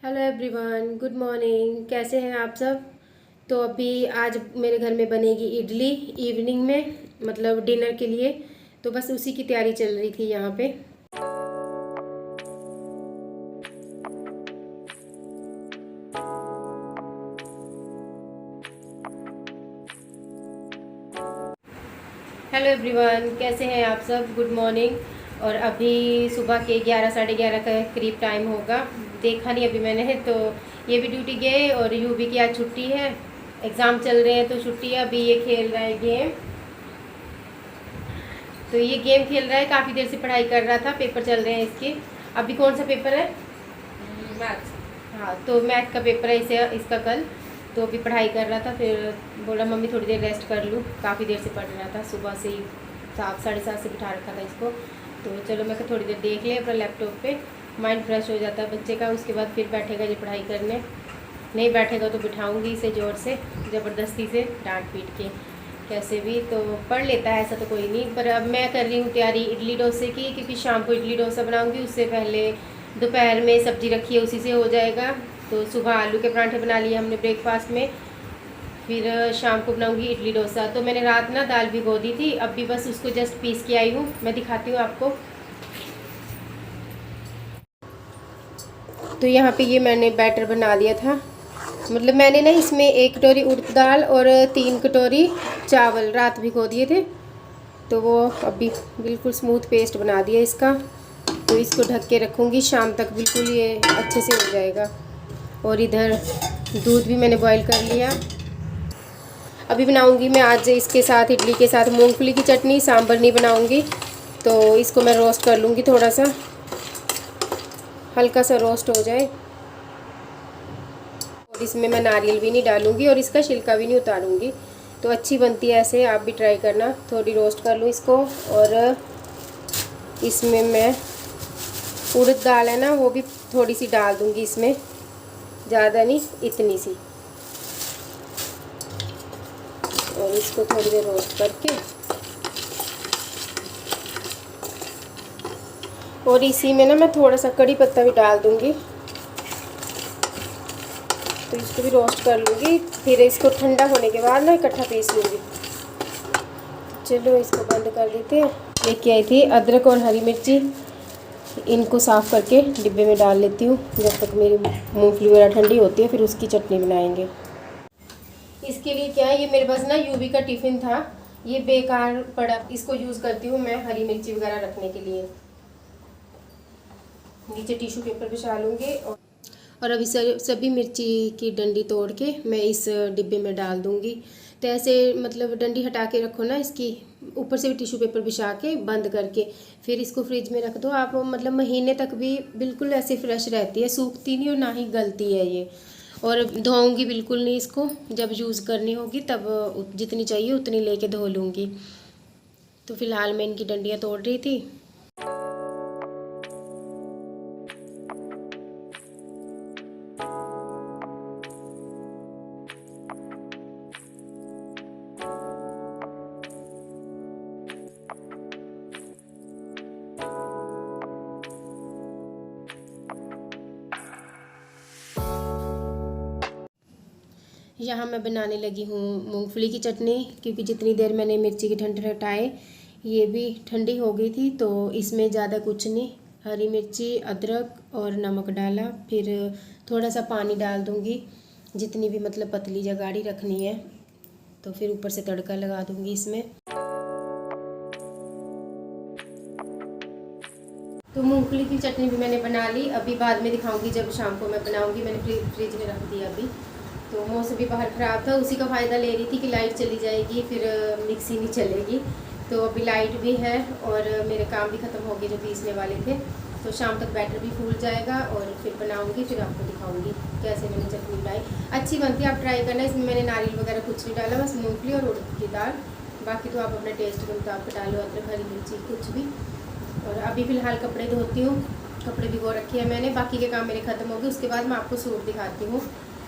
Hello everyone, good morning. कैसे हैं आप सब। तो अभी आज मेरे घर में बनेगी इडली इवनिंग में, मतलब डिनर के लिए। तो बस उसी की तैयारी चल रही थी यहाँ पे। हेलो एवरीवन, कैसे हैं आप सब। Good morning. और अभी सुबह के 11 साढ़े 11 का करीब टाइम होगा। देखा नहीं अभी मैंने, तो ये भी ड्यूटी गए और यूवी की आज छुट्टी है। एग्ज़ाम चल रहे हैं तो छुट्टी है। अभी ये खेल रहा है गेम। तो ये गेम खेल रहा है, काफ़ी देर से पढ़ाई कर रहा था। पेपर चल रहे हैं इसके। अभी कौन सा पेपर है? मैथ। हाँ, तो मैथ का पेपर है इसे इसका कल। तो अभी पढ़ाई कर रहा था, फिर बोला मम्मी थोड़ी देर रेस्ट कर लूँ। काफ़ी देर से पढ़ रहा था, सुबह से ही 7 साढ़े 7 से बिठा रखा था इसको। तो चलो मैं थोड़ी देर देख ले अपना लैपटॉप पे, माइंड फ्रेश हो जाता है बच्चे का। उसके बाद फिर बैठेगा ये पढ़ाई करने। नहीं बैठेगा तो बिठाऊँगी इसे ज़ोर से, ज़बरदस्ती से डांट पीट के। कैसे भी तो पढ़ लेता है, ऐसा तो कोई नहीं। पर अब मैं कर रही हूँ तैयारी इडली डोसे की, क्योंकि शाम को इडली डोसा बनाऊँगी। उससे पहले दोपहर में सब्ज़ी रखी है, उसी से हो जाएगा। तो सुबह आलू के पराठे बना लिए हमने ब्रेकफास्ट में, फिर शाम को बनाऊँगी इडली डोसा। तो मैंने रात ना दाल भिगो दी थी, अब भी बस उसको जस्ट पीस के आई हूँ। मैं दिखाती हूँ आपको। तो यहाँ पे ये मैंने बैटर बना लिया था। मतलब मैंने ना इसमें 1 कटोरी उड़द दाल और 3 कटोरी चावल रात भिगो दिए थे। तो वो अभी बिल्कुल स्मूथ पेस्ट बना दिया इसका। तो इसको ढक के रखूँगी, शाम तक बिल्कुल ये अच्छे से हो जाएगा। और इधर दूध भी मैंने बॉईल कर लिया। अभी बनाऊँगी मैं आज इसके साथ, इडली के साथ मूंगफली की चटनी। सांभर नहीं बनाऊँगी। तो इसको मैं रोस्ट कर लूँगी, थोड़ा सा हल्का सा रोस्ट हो जाए। और इसमें मैं नारियल भी नहीं डालूँगी और इसका छिलका भी नहीं उतारूँगी। तो अच्छी बनती है ऐसे, आप भी ट्राई करना। थोड़ी रोस्ट कर लूँ इसको। और इसमें मैं उड़द दाल है ना, वो भी थोड़ी सी डाल दूँगी इसमें, ज़्यादा नहीं, इतनी सी। और इसको थोड़ी देर रोस्ट करके, और इसी में ना मैं थोड़ा सा कड़ी पत्ता भी डाल दूँगी। तो इसको भी रोस्ट कर लूँगी, फिर इसको ठंडा होने के बाद ना इकट्ठा पीस लूँगी। चलो इसको बंद कर देते हैं। लेके आई थी अदरक और हरी मिर्ची, इनको साफ़ करके डिब्बे में डाल लेती हूँ जब तक मेरी मूंगफली वगैरह ठंडी होती है। फिर उसकी चटनी बनाएंगे। इसके लिए क्या है, ये मेरे पास ना यूवी का टिफ़िन था, ये बेकार पड़ा, इसको यूज़ करती हूँ मैं हरी मिर्ची वगैरह रखने के लिए। नीचे टिश्यू पेपर बिछा लूँगी। और अभी सभी मिर्ची की डंडी तोड़ के मैं इस डिब्बे में डाल दूँगी। तो ऐसे मतलब डंडी हटा के रखो ना इसकी, ऊपर से भी टिश्यू पेपर बिछा के बंद करके, फिर इसको फ्रिज में रख दो आप। मतलब महीने तक भी बिल्कुल ऐसे फ्रेश रहती है, सूखती नहीं और ना ही गलती है ये। और धोऊँगी बिल्कुल नहीं इसको, जब यूज़ करनी होगी तब जितनी चाहिए उतनी लेके धो लूँगी। तो फ़िलहाल मैं इनकी डंडियाँ तोड़ रही थी। यहाँ मैं बनाने लगी हूँ मूंगफली की चटनी, क्योंकि जितनी देर मैंने मिर्ची की डंडी हटाए ये भी ठंडी हो गई थी। तो इसमें ज़्यादा कुछ नहीं, हरी मिर्ची, अदरक और नमक डाला। फिर थोड़ा सा पानी डाल दूँगी, जितनी भी मतलब पतली या गाढ़ी रखनी है। तो फिर ऊपर से तड़का लगा दूँगी इसमें। तो मूंगफली की चटनी भी मैंने बना ली। अभी बाद में दिखाऊंगी जब शाम को मैं बनाऊंगी। मैंने फ्रिज में रख दिया अभी। तो मौसम भी बाहर ख़राब था, उसी का फ़ायदा ले रही थी कि लाइट चली जाएगी, फिर मिक्सी नहीं चलेगी। तो अभी लाइट भी है और मेरे काम भी ख़त्म हो गए जो पीसने वाले थे। तो शाम तक बैटर भी फूल जाएगा और फिर बनाऊंगी, फिर आपको दिखाऊंगी कैसे मैंने चटनी बनाई। अच्छी बनती है, आप ट्राई करना। इसमें मैंने नारियल वगैरह कुछ नहीं डाला, बस मूँगफली और उड़द की दाल। बाकी तो आप अपने टेस्ट के मुताबिक डालो, अदरक, हरी मिर्ची, कुछ भी। और अभी फ़िलहाल कपड़े धोती हूँ, कपड़े भिगो रखे हैं मैंने। बाकी के काम मेरे ख़त्म हो गए। उसके बाद मैं आपको सूट दिखाती हूँ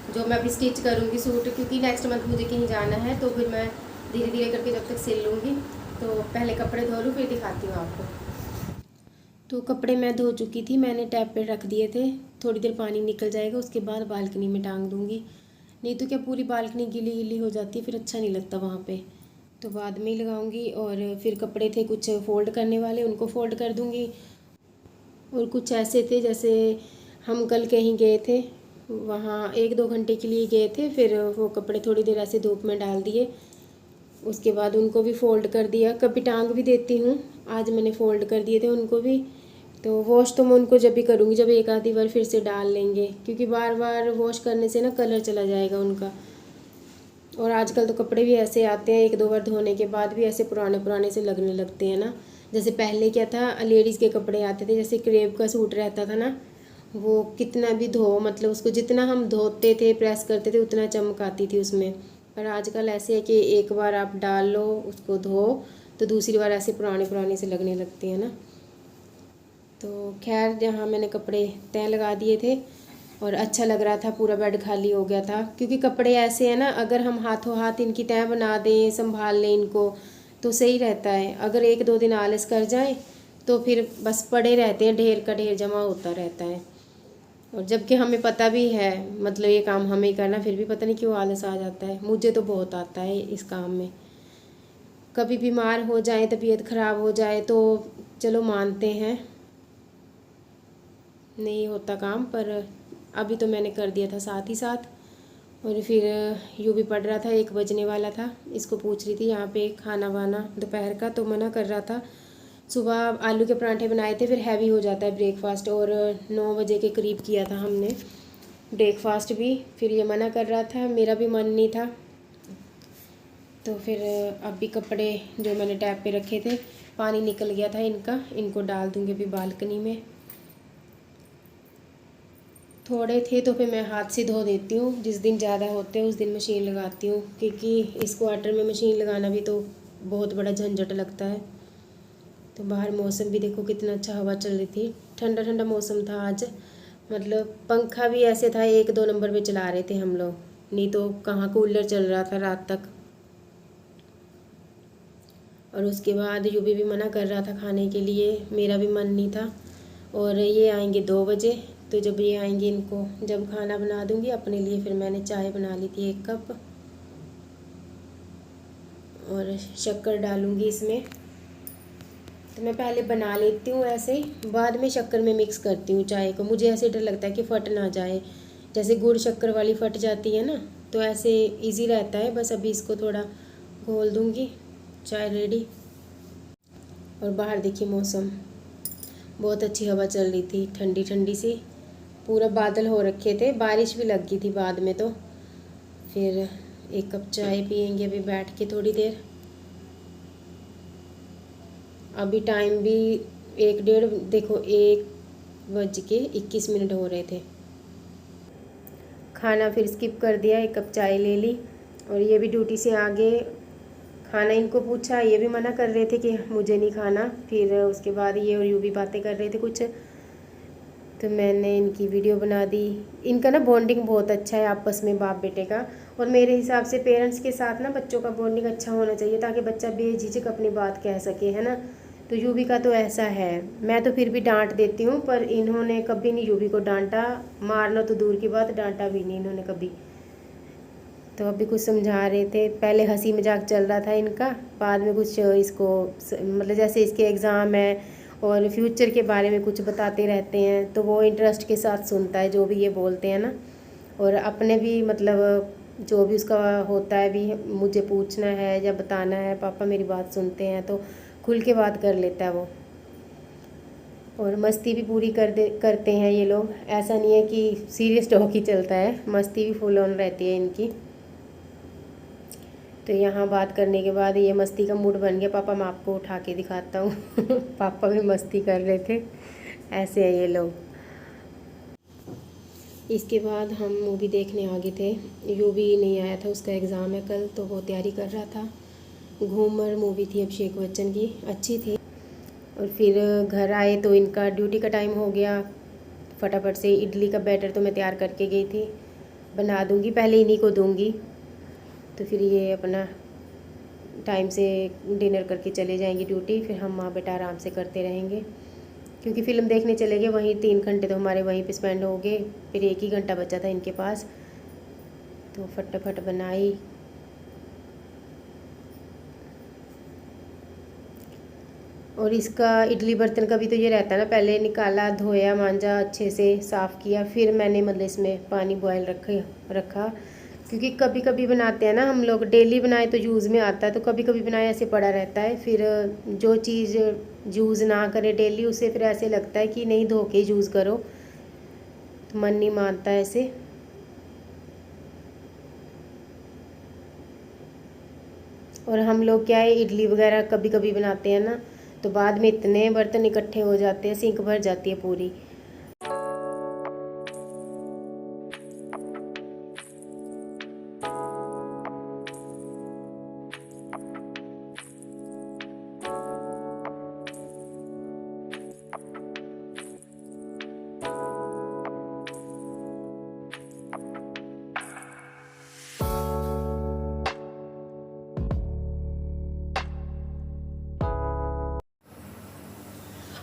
जो मैं अभी स्टिच करूँगी सूट, क्योंकि नेक्स्ट मंथ मुझे कहीं जाना है। तो फिर मैं धीरे धीरे करके जब तक सिल लूँगी। तो पहले कपड़े धो लूँ, फिर दिखाती हूँ आपको। तो कपड़े मैं धो चुकी थी, मैंने टैप पे रख दिए थे। थोड़ी देर पानी निकल जाएगा, उसके बाद बालकनी में टांग दूँगी। नहीं तो क्या पूरी बालकनी गीली गीली हो जाती है, फिर अच्छा नहीं लगता वहाँ पे। तो बाद में ही लगाऊंगी। और फिर कपड़े थे कुछ फ़ोल्ड करने वाले, उनको फ़ोल्ड कर दूँगी। और कुछ ऐसे थे जैसे हम कल कहीं गए थे, वहाँ 1-2 घंटे के लिए गए थे, फिर वो कपड़े थोड़ी देर ऐसे धूप में डाल दिए, उसके बाद उनको भी फ़ोल्ड कर दिया। कभी टांग भी देती हूँ, आज मैंने फ़ोल्ड कर दिए थे उनको भी। तो वॉश तो मैं उनको जब भी करूँगी, जब एक आधी बार फिर से डाल लेंगे, क्योंकि बार बार वॉश करने से ना कलर चला जाएगा उनका। और आजकल तो कपड़े भी ऐसे आते हैं, 1-2 बार धोने के बाद भी ऐसे पुराने पुराने से लगने लगते हैं ना। जैसे पहले क्या था, लेडीज़ के कपड़े आते थे, जैसे क्रेप का सूट रहता था ना, वो कितना भी धो, मतलब उसको जितना हम धोते थे, प्रेस करते थे, उतना चमक आती थी उसमें। पर आजकल ऐसे है कि एक बार आप डाल लो, उसको धो, तो दूसरी बार ऐसे पुराने पुराने से लगने लगते हैं ना। तो खैर, जहाँ मैंने कपड़े तय लगा दिए थे और अच्छा लग रहा था, पूरा बेड खाली हो गया था। क्योंकि कपड़े ऐसे हैं ना, अगर हम हाथों हाथ इनकी तय बना दें, संभाल लें इनको, तो सही रहता है। अगर 1-2 दिन आलस कर जाएं तो फिर बस पड़े रहते हैं, ढेर का ढेर जमा होता रहता है। और जबकि हमें पता भी है, मतलब ये काम हमें ही करना, फिर भी पता नहीं क्यों आलस आ जाता है। मुझे तो बहुत आता है इस काम में। कभी बीमार हो जाए, तबीयत ख़राब हो जाए तो चलो मानते हैं, नहीं होता काम, पर अभी तो मैंने कर दिया था साथ ही साथ। और फिर यूँ भी पड़ रहा था, 1 बजने वाला था। इसको पूछ रही थी यहाँ पे खाना वाना दोपहर का, तो मना कर रहा था। सुबह आलू के पराठे बनाए थे, फिर हैवी हो जाता है ब्रेकफास्ट, और 9 बजे के करीब किया था हमने ब्रेकफास्ट भी। फिर ये मना कर रहा था, मेरा भी मन नहीं था। तो फिर अभी कपड़े जो मैंने टैप पे रखे थे, पानी निकल गया था इनका, इनको डाल दूँगी अभी बालकनी में। थोड़े थे तो फिर मैं हाथ से धो देती हूँ, जिस दिन ज़्यादा होते हैं उस दिन मशीन लगाती हूँ, क्योंकि इस क्वार्टर में मशीन लगाना भी तो बहुत बड़ा झंझट लगता है। तो बाहर मौसम भी देखो कितना अच्छा, हवा चल रही थी, ठंडा ठंडा मौसम था आज। मतलब पंखा भी ऐसे था 1-2 नंबर पे चला रहे थे हम लोग, नहीं तो कहाँ कूलर चल रहा था रात तक। और उसके बाद यूबी भी मना कर रहा था खाने के लिए, मेरा भी मन नहीं था। और ये आएंगे 2 बजे, तो जब ये आएंगे इनको जब खाना बना दूंगी अपने लिए। फिर मैंने चाय बना ली थी 1 कप, और शक्कर डालूंगी इसमें। तो मैं पहले बना लेती हूँ ऐसे ही, बाद में शक्कर में मिक्स करती हूँ चाय को। मुझे ऐसे डर लगता है कि फट ना जाए, जैसे गुड़ शक्कर वाली फट जाती है ना, तो ऐसे इजी रहता है। बस अभी इसको थोड़ा घोल दूँगी, चाय रेडी। और बाहर देखिए मौसम, बहुत अच्छी हवा चल रही थी, ठंडी ठंडी सी, पूरा बादल हो रखे थे, बारिश भी लग गई थी बाद में। तो फिर 1 कप चाय पियेंगे अभी बैठ के थोड़ी देर। अभी टाइम भी 1-1:30, देखो 1:21 हो रहे थे। खाना फिर स्किप कर दिया, 1 कप चाय ले ली। और ये भी ड्यूटी से आगे, खाना इनको पूछा, ये भी मना कर रहे थे कि मुझे नहीं खाना। फिर उसके बाद ये और यूँ भी बातें कर रहे थे कुछ, तो मैंने इनकी वीडियो बना दी। इनका ना बॉन्डिंग बहुत अच्छा है आपस में, बाप बेटे का। और मेरे हिसाब से पेरेंट्स के साथ ना बच्चों का बॉन्डिंग अच्छा होना चाहिए, ताकि बच्चा बेझिझक अपनी बात कह सके, है ना। तो यूवी का तो ऐसा है। मैं तो फिर भी डांट देती हूँ, पर इन्होंने कभी नहीं यूवी को डांटा, मारना तो दूर की बात, डांटा भी नहीं इन्होंने कभी। तो अभी कुछ समझा रहे थे, पहले हंसी मजाक चल रहा था इनका, बाद में कुछ इसको मतलब जैसे इसके एग्ज़ाम है और फ्यूचर के बारे में कुछ बताते रहते हैं, तो वो इंटरेस्ट के साथ सुनता है जो भी ये बोलते हैं ना। और अपने भी मतलब जो भी उसका होता है भी, मुझे पूछना है या बताना है, पापा मेरी बात सुनते हैं, तो खुल के बात कर लेता है वो। और मस्ती भी पूरी करते हैं ये लोग, ऐसा नहीं है कि सीरियस टॉक ही चलता है, मस्ती भी फुल ऑन रहती है इनकी। तो यहाँ बात करने के बाद ये मस्ती का मूड बन गया, पापा मैं आपको उठा के दिखाता हूँ पापा भी मस्ती कर रहे थे, ऐसे है ये लोग। इसके बाद हम मूवी देखने आ गए थे, यू भी नहीं आया था, उसका एग्ज़ाम है कल, तो वो तैयारी कर रहा था। घूमर मूवी थी अभिषेक बच्चन की, अच्छी थी। और फिर घर आए तो इनका ड्यूटी का टाइम हो गया, फटाफट से इडली का बैटर तो मैं तैयार करके गई थी, बना दूँगी, पहले इन्हीं को दूँगी, तो फिर ये अपना टाइम से डिनर करके चले जाएंगे ड्यूटी, फिर हम माँ बेटा आराम से करते रहेंगे। क्योंकि फ़िल्म देखने चले गए वहीं 3 घंटे तो हमारे वहीं पे स्पेंड हो गए, फिर 1 ही घंटा बचा था इनके पास, तो फटाफट बनाई। और इसका इडली बर्तन का भी तो ये रहता है ना, पहले निकाला, धोया, मांजा, अच्छे से साफ़ किया, फिर मैंने मतलब इसमें पानी बॉयल रखा क्योंकि कभी कभी बनाते हैं ना हम लोग, डेली बनाए तो यूज़ में आता है, तो कभी कभी बनाए ऐसे पड़ा रहता है, फिर जो चीज़ यूज़ ना करे डेली उसे फिर ऐसे लगता है कि नहीं धो के यूज़ करो, तो मन नहीं मानता ऐसे। और हम लोग क्या है, इडली वगैरह कभी कभी बनाते हैं ना, तो बाद में इतने बर्तन इकट्ठे हो जाते हैं, सिंक भर जाती है पूरी।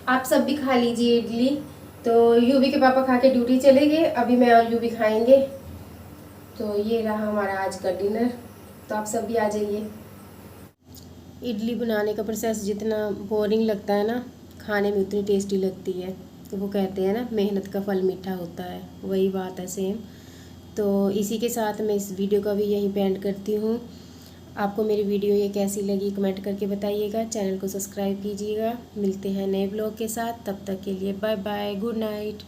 आप सब भी खा लीजिए इडली। तो यूवी के पापा खा के ड्यूटी चले गए, अभी मैं और यूवी खाएंगे। तो ये रहा हमारा आज का डिनर, तो आप सब भी आ जाइए। इडली बनाने का प्रोसेस जितना बोरिंग लगता है ना, खाने में उतनी टेस्टी लगती है। तो वो कहते हैं ना, मेहनत का फल मीठा होता है, वही बात है सेम। तो इसी के साथ मैं इस वीडियो का भी यहीं पे एंड करती हूँ। आपको मेरी वीडियो ये कैसी लगी कमेंट करके बताइएगा, चैनल को सब्सक्राइब कीजिएगा। मिलते हैं नए ब्लॉग के साथ, तब तक के लिए बाय बाय, गुड नाइट।